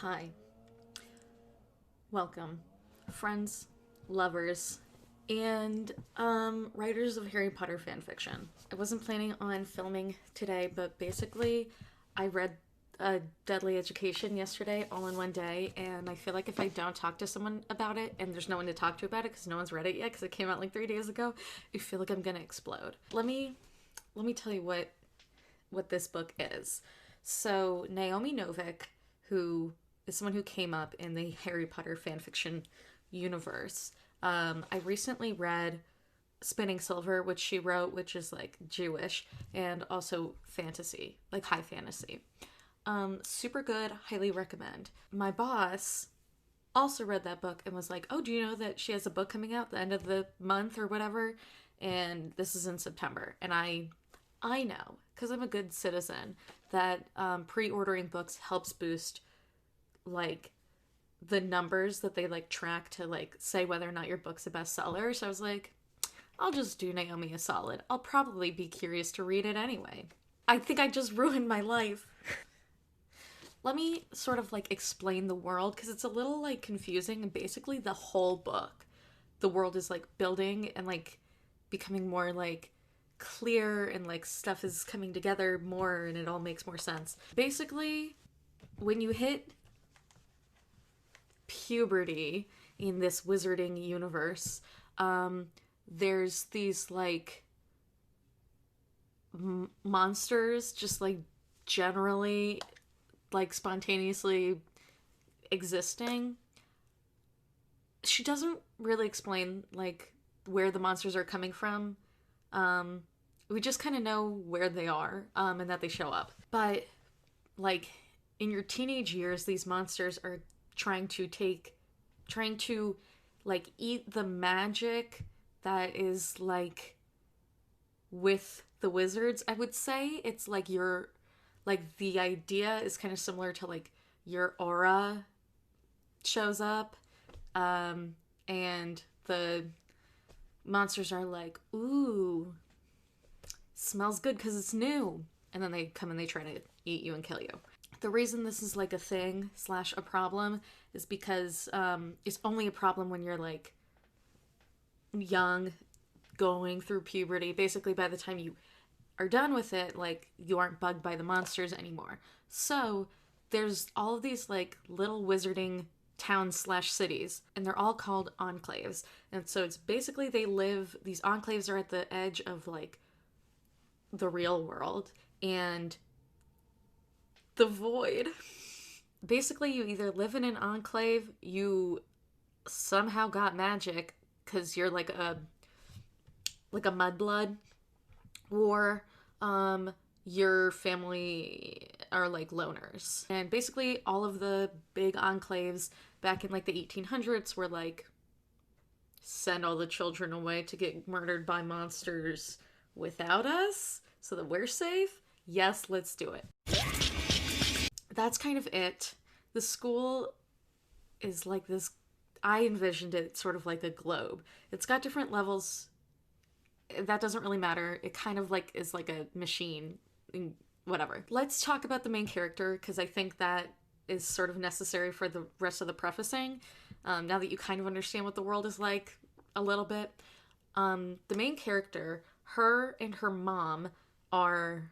Hi, welcome, friends, lovers, and writers of Harry Potter fanfiction. I wasn't planning on filming today, but basically, I read Deadly Education yesterday all in one day, and I feel like if I don't talk to someone about it, and there's no one to talk to about it because no one's read it yet because it came out like 3 days ago, I feel like I'm gonna explode. Let me tell you what this book is. So Naomi Novik, who is someone who came up in the Harry Potter fanfiction universe. I recently read Spinning Silver, which she wrote, which is like Jewish and also fantasy, like high fantasy. Super good, highly recommend. My boss also read that book and was like, "Oh, do you know that she has a book coming out at the end of the month or whatever?" And this is in September. And I know, because I'm a good citizen, that pre-ordering books helps boost like the numbers that they like track to like say whether or not your book's a bestseller. So I was like, I'll just do Naomi a solid. I'll probably be curious to read it anyway. I think I just ruined my life. Let me sort of like explain the world because it's a little like confusing, and basically the whole book, the world is like building and like becoming more like clear, and like stuff is coming together more and it all makes more sense. Basically, when you hit puberty in this wizarding universe, there's these like monsters just like generally like spontaneously existing. She doesn't really explain like where the monsters are coming from. We just kind of know where they are, and that they show up. But like in your teenage years, these monsters are trying to like eat the magic that is like with the wizards. I would say it's like your like the idea is kind of similar to like your aura shows up, and the monsters are like, ooh, smells good because it's new, and then they come and they try to eat you and kill you. The reason this is like a thing slash a problem is because it's only a problem when you're like young, going through puberty. Basically, by the time you are done with it, like you aren't bugged by the monsters anymore. So there's all of these like little wizarding towns slash cities, and they're all called enclaves. And so it's basically these enclaves are at the edge of like the real world and the void. Basically, you either live in an enclave, you somehow got magic because you're like a mudblood, or your family are like loners. And basically all of the big enclaves back in like the 1800s were like, send all the children away to get murdered by monsters without us so that we're safe. Yes, let's do it. That's kind of it. The school is like this, I envisioned it sort of like a globe. It's got different levels. That doesn't really matter. It kind of like is like a machine. Whatever. Let's talk about the main character because I think that is sort of necessary for the rest of the prefacing. Now that you kind of understand what the world is like a little bit. The main character, her and her mom are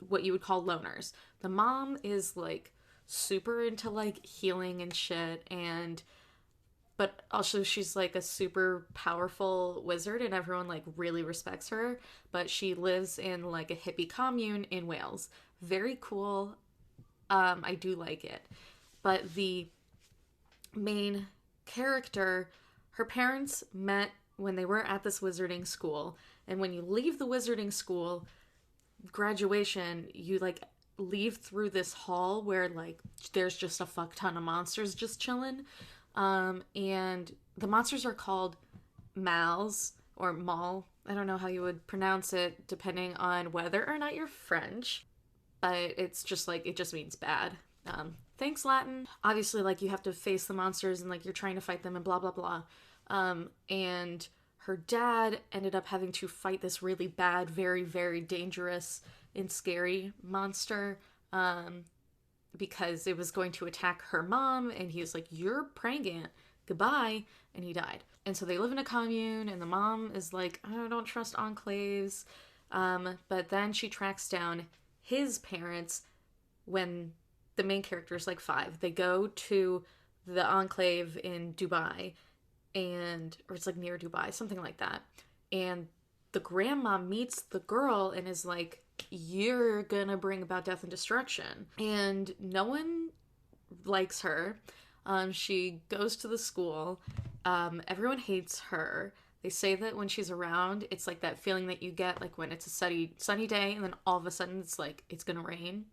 what you would call loners. The mom is like super into like healing and shit, and but also she's like a super powerful wizard and everyone like really respects her, but she lives in like a hippie commune in Wales. Very cool. I do like it. But the main character, her parents met when they were at this wizarding school, and when you leave the wizarding school graduation, you like leave through this hall where like there's just a fuck ton of monsters just chilling. And the monsters are called Mals or Mal. I don't know how you would pronounce it depending on whether or not you're French, but it's just like, it just means bad. Thanks, Latin. Obviously, like you have to face the monsters and like you're trying to fight them and blah, blah, blah. And her dad ended up having to fight this really bad, very, very dangerous and scary monster. because it was going to attack her mom, and he was like, "You're pregnant, goodbye," and he died. And so they live in a commune, and the mom is like, "I don't trust enclaves," but then she tracks down his parents when the main character is like 5. They go to the enclave in Dubai, or it's like near Dubai, something like that, and the grandma meets the girl and is like, "You're gonna bring about death and destruction." And no one likes her. She goes to the school. Everyone hates her. They say that when she's around, it's like that feeling that you get like when it's a sunny day and then all of a sudden it's like it's gonna rain.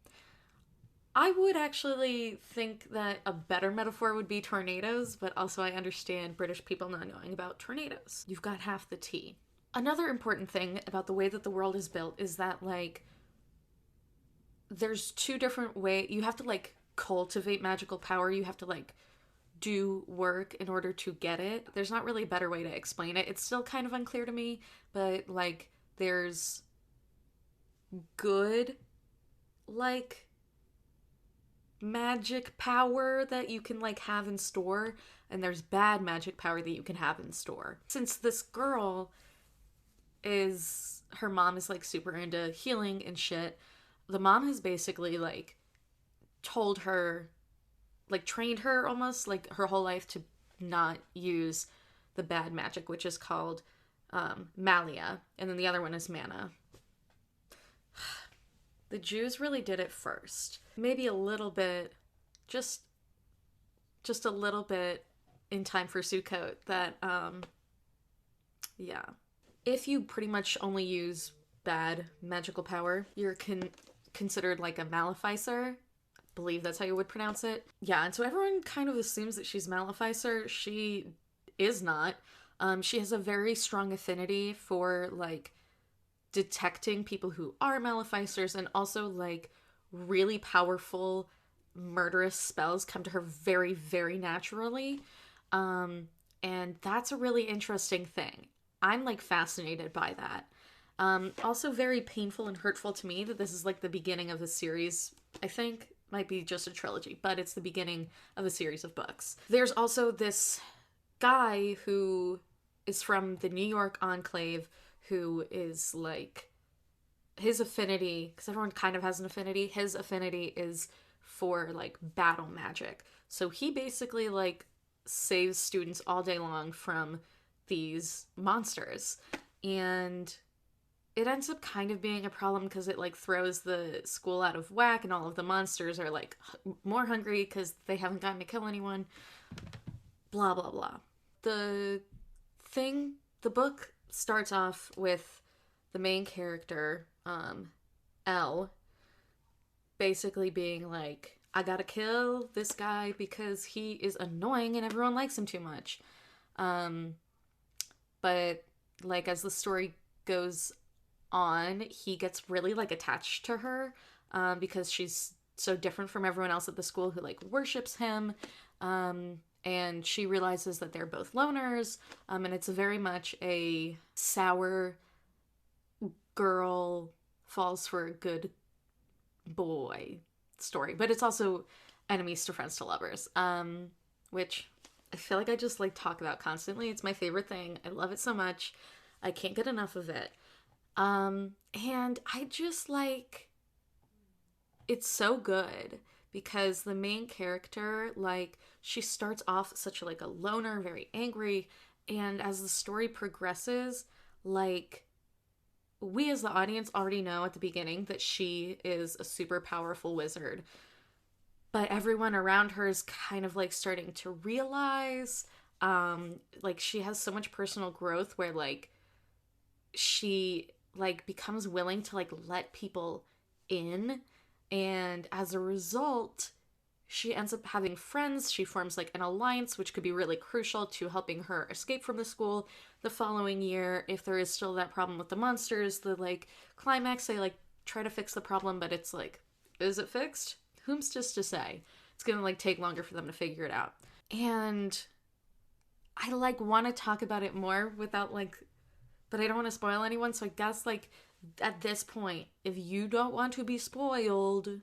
I would actually think that a better metaphor would be tornadoes, but also I understand British people not knowing about tornadoes. You've got half the tea. Another important thing about the way that the world is built is that, like, there's 2 different ways. You have to, like, cultivate magical power. You have to, like, do work in order to get it. There's not really a better way to explain it. It's still kind of unclear to me, but, like, there's good, like, magic power that you can, like, have in store, and there's bad magic power that you can have in store. Since this girl her mom is like super into healing and shit, the mom has basically like told her, like trained her almost like her whole life to not use the bad magic, which is called Malia, and then the other one is mana. The Jews really did it first. Maybe a little bit, just a little bit in time for Sukkot that, yeah. If you pretty much only use bad magical power, you're considered like a maleficer. I believe that's how you would pronounce it. Yeah, and so everyone kind of assumes that she's maleficer. She is not. She has a very strong affinity for, like, detecting people who are maleficers, and also, like, really powerful murderous spells come to her very, very naturally. And that's a really interesting thing. I'm, like, fascinated by that. Also very painful and hurtful to me that this is, like, the beginning of a series. I think might be just a trilogy, but it's the beginning of a series of books. There's also this guy who is from the New York Enclave who is, like, his affinity, because everyone kind of has an affinity, his affinity is for, like, battle magic. So he basically, like, saves students all day long from these monsters, and it ends up kind of being a problem because it, like, throws the school out of whack, and all of the monsters are, like, more hungry because they haven't gotten to kill anyone, blah blah blah. The book starts off with the main character, Elle, basically being like, "I gotta kill this guy because he is annoying and everyone likes him too much." But, like, as the story goes on, he gets really, like, attached to her, because she's so different from everyone else at the school who, like, worships him, and she realizes that they're both loners, and it's very much a sour girl falls for a good boy story, but it's also enemies to friends to lovers, which I feel like I just, like, talk about constantly. It's my favorite thing. I love it so much. I can't get enough of it. And I just, like, it's so good because the main character, like, she starts off such, like, a loner, very angry, and as the story progresses, like, we as the audience already know at the beginning that she is a super powerful wizard, but everyone around her is kind of, like, starting to realize, like, she has so much personal growth where, like, she, like, becomes willing to, like, let people in, and as a result, she ends up having friends. She forms, like, an alliance, which could be really crucial to helping her escape from the school the following year. If there is still that problem with the monsters, the, like, climax, they, like, try to fix the problem, but it's like, is it fixed? Whom's just to say? It's gonna, like, take longer for them to figure it out. And I, like, want to talk about it more without, like, but I don't want to spoil anyone, so I guess, like, at this point, if you don't want to be spoiled,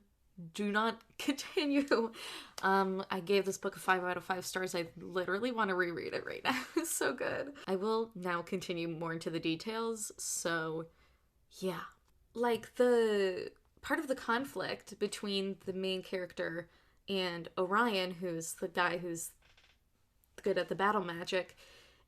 do not continue. I gave this book a 5 out of 5 stars. I literally want to reread it right now. It's so good. I will now continue more into the details. So, yeah. Like, the part of the conflict between the main character and Orion, who's the guy who's good at the battle magic,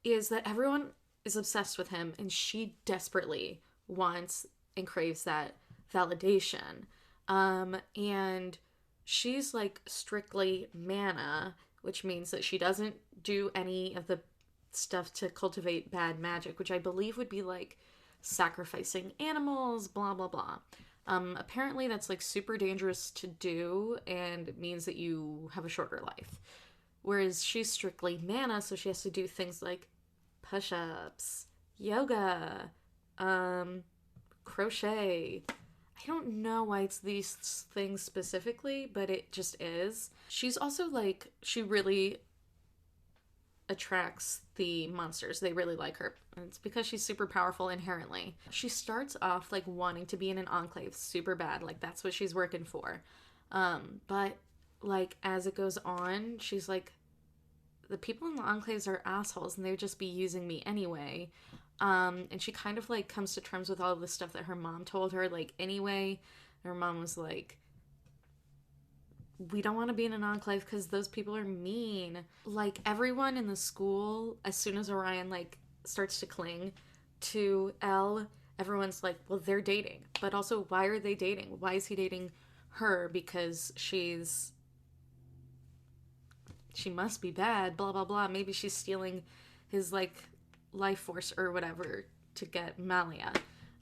is that everyone is obsessed with him, and she desperately wants and craves that validation. And she's like strictly mana, which means that she doesn't do any of the stuff to cultivate bad magic, which I believe would be like sacrificing animals, blah blah blah. Apparently that's like super dangerous to do and it means that you have a shorter life. Whereas she's strictly mana, so she has to do things like push-ups, yoga, crochet. I don't know why it's these things specifically, but it just is. She's also like, she really attracts the monsters. They really like her. And it's because she's super powerful inherently. She starts off like wanting to be in an enclave super bad. Like that's what she's working for. But like as it goes on, she's like, the people in the enclaves are assholes and they would just be using me anyway. And she kind of like comes to terms with all of the stuff that her mom told her, like anyway. Her mom was like, we don't want to be in an enclave because those people are mean. Like everyone in the school, as soon as Orion like starts to cling to Elle, everyone's like, well, they're dating. But also, why are they dating? Why is he dating her? Because she must be bad, blah blah blah. Maybe she's stealing his like life force or whatever to get Malia.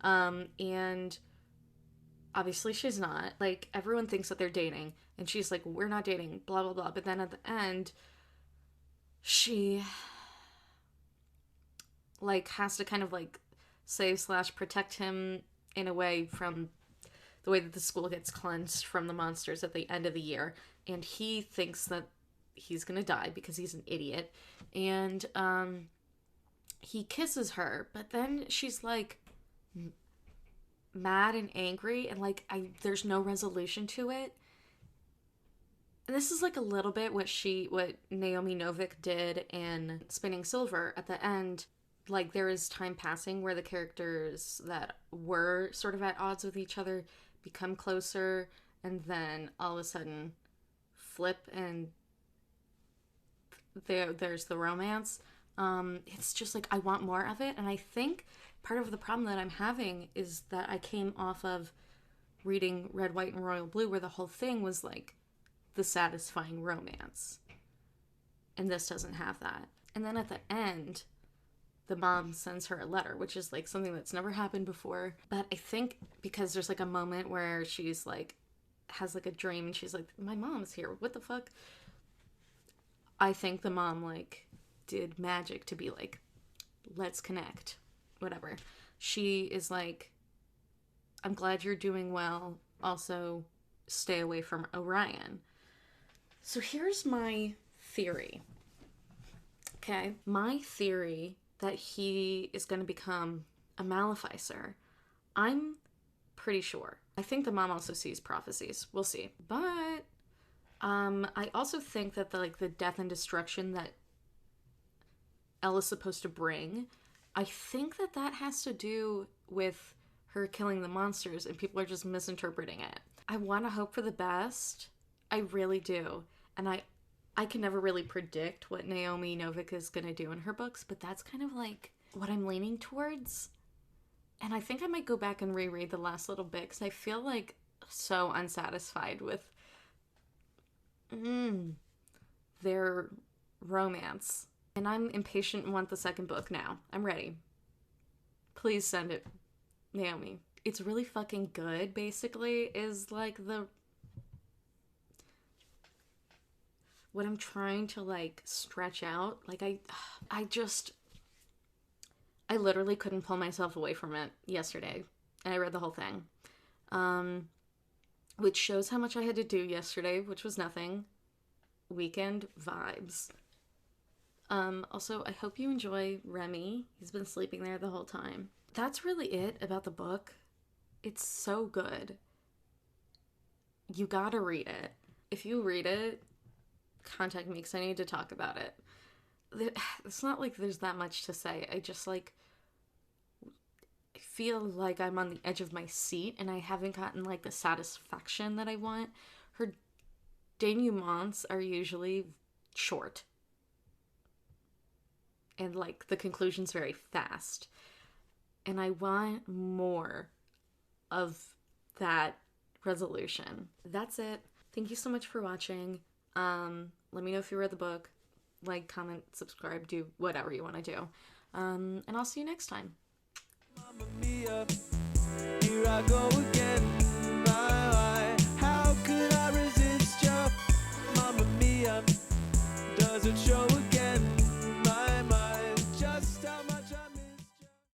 And obviously she's not. Like everyone thinks that they're dating and she's like, we're not dating, blah blah blah. But then at the end she like has to kind of like save / protect him in a way from the way that the school gets cleansed from the monsters at the end of the year. And he thinks that he's gonna die because he's an idiot. And he kisses her, but then she's like mad and angry and like there's no resolution to it. And this is like a little bit what Naomi Novik did in Spinning Silver at the end. Like there is time passing where the characters that were sort of at odds with each other become closer and then all of a sudden flip and there's the romance. It's just like I want more of it, and I think part of the problem that I'm having is that I came off of reading Red, White, and Royal Blue where the whole thing was like the satisfying romance, and this doesn't have that. And then at the end the mom sends her a letter, which is like something that's never happened before. But I think because there's like a moment where she's like has like a dream and she's like, my mom's here, what the fuck. I think the mom like did magic to be like, let's connect, whatever. She is like, I'm glad you're doing well, also stay away from Orion. So here's my theory. Okay, my theory that he is going to become a Maleficer, I'm pretty sure. I think the mom also sees prophecies. We'll see. But I also think that the death and destruction that Elle is supposed to bring, I think that has to do with her killing the monsters and people are just misinterpreting it. I want to hope for the best. I really do. And I can never really predict what Naomi Novik is going to do in her books, but that's kind of like what I'm leaning towards. And I think I might go back and reread the last little bit because I feel like so unsatisfied with their romance. And I'm impatient and want the second book now. I'm ready. Please send it, Naomi. It's really fucking good, basically, is like what I'm trying to like stretch out. Like I literally couldn't pull myself away from it yesterday. And I read the whole thing. Which shows how much I had to do yesterday, which was nothing. Weekend vibes. Also, I hope you enjoy Remy. He's been sleeping there the whole time. That's really it about the book. It's so good. You gotta read it. If you read it, contact me because I need to talk about it. It's not like there's that much to say. I just like feel like I'm on the edge of my seat and I haven't gotten like the satisfaction that I want. Her denouements are usually short. And like the conclusion's very fast. And I want more of that resolution. That's it. Thank you so much for watching. Let me know if you read the book. Like, comment, subscribe, do whatever you want to do. And I'll see you next time. Mamma mia, here I go again.